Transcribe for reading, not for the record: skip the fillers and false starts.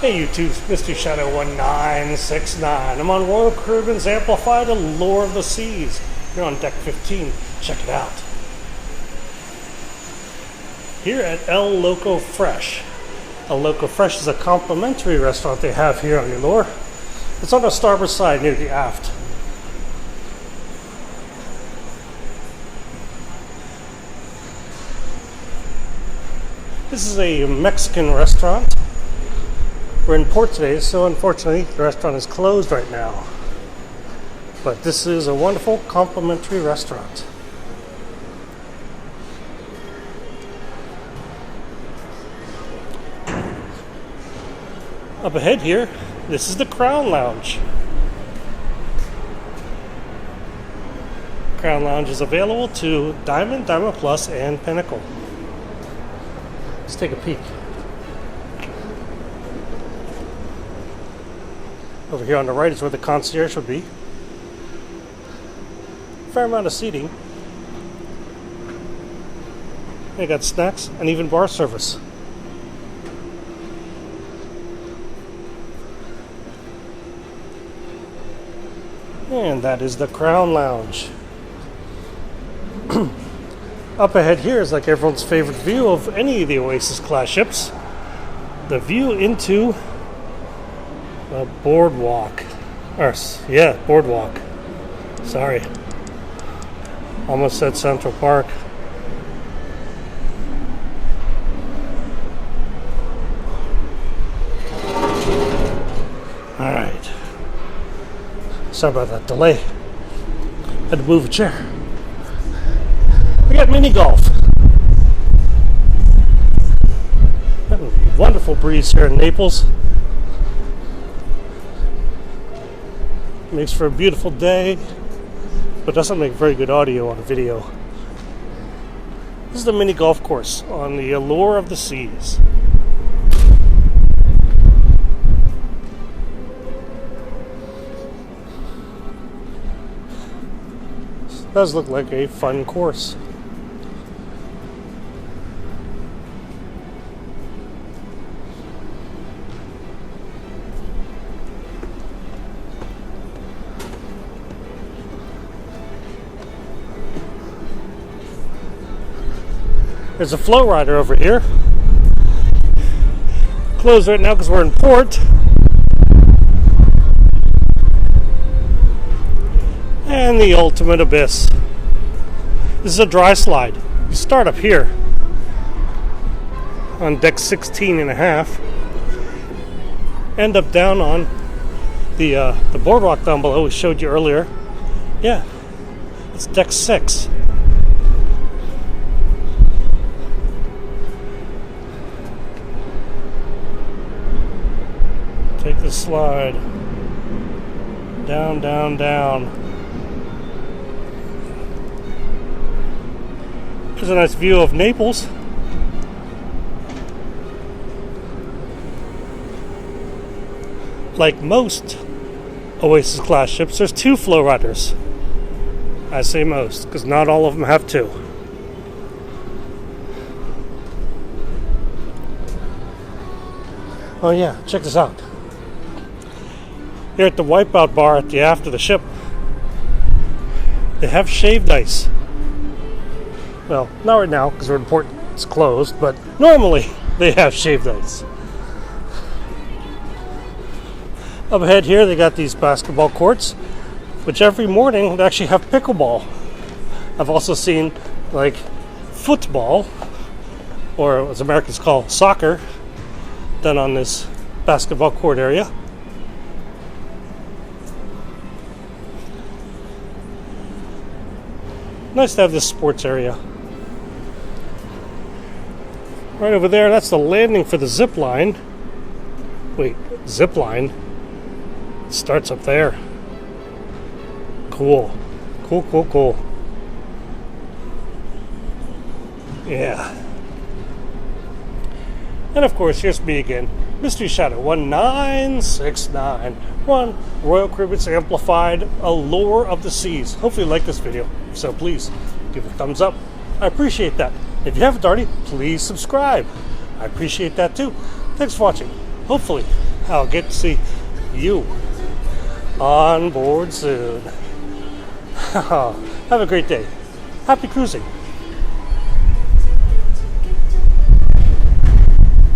Hey YouTube, Mr. Shadow 1969. I'm on Royal Caribbean's Amplified Allure of the Seas. Here on deck 15. Check it out. Here at El Loco Fresh. El Loco Fresh is a complimentary restaurant they have here on the Allure. It's on the starboard side near the aft. This is a Mexican restaurant. We're in port today, so unfortunately the restaurant is closed right now. But this is a wonderful complimentary restaurant. Up ahead here, this is the Crown Lounge. Crown Lounge is available to Diamond, Diamond Plus, and Pinnacle. Let's take a peek. Over here on the right is where the concierge would be. Fair amount of seating. They got snacks and even bar service. And that is the Crown Lounge. Up ahead here is like everyone's favorite view of any of the Oasis class ships. The view into the boardwalk. Boardwalk. Sorry. Almost said Central Park. Alright. Sorry about that delay. Had to move a chair. We got mini golf. Wonderful breeze here in Naples. Makes for a beautiful day, but doesn't make very good audio on video. This is the mini golf course on the Allure of the Seas. This does look like a fun course. There's a flow rider over here. Closed right now because we're in port. And the ultimate abyss. This is a dry slide. You start up here on deck 16 and a half. End up down on the boardwalk down below we showed you earlier. Yeah, it's deck 6. Take the slide down, down, down. There's a nice view of Naples. Like most Oasis class ships, there's 2 flow riders. I say most, because not all of them have 2. Oh yeah, check this out. Here at the wipeout bar at the aft of the ship, they have shaved ice. Well, not right now because we're in port, it's closed, but normally they have shaved ice. Up ahead here they got these basketball courts, which every morning would actually have pickleball. I've also seen like football, or as Americans call soccer, done on this basketball court area. Nice to have this sports area. Right over there, that's the landing for the zip line. Wait, zip line? It starts up there. Cool. Cool, cool, cool. Yeah. And of course, here's me again, Mystery Shadow 1969. One Royal Caribbean's Amplified Allure of the Seas. Hopefully you like this video. If so, please give it a thumbs up. I appreciate that. If you haven't already, please subscribe. I appreciate that too. Thanks for watching. Hopefully I'll get to see you on board soon. Have a great day. Happy cruising.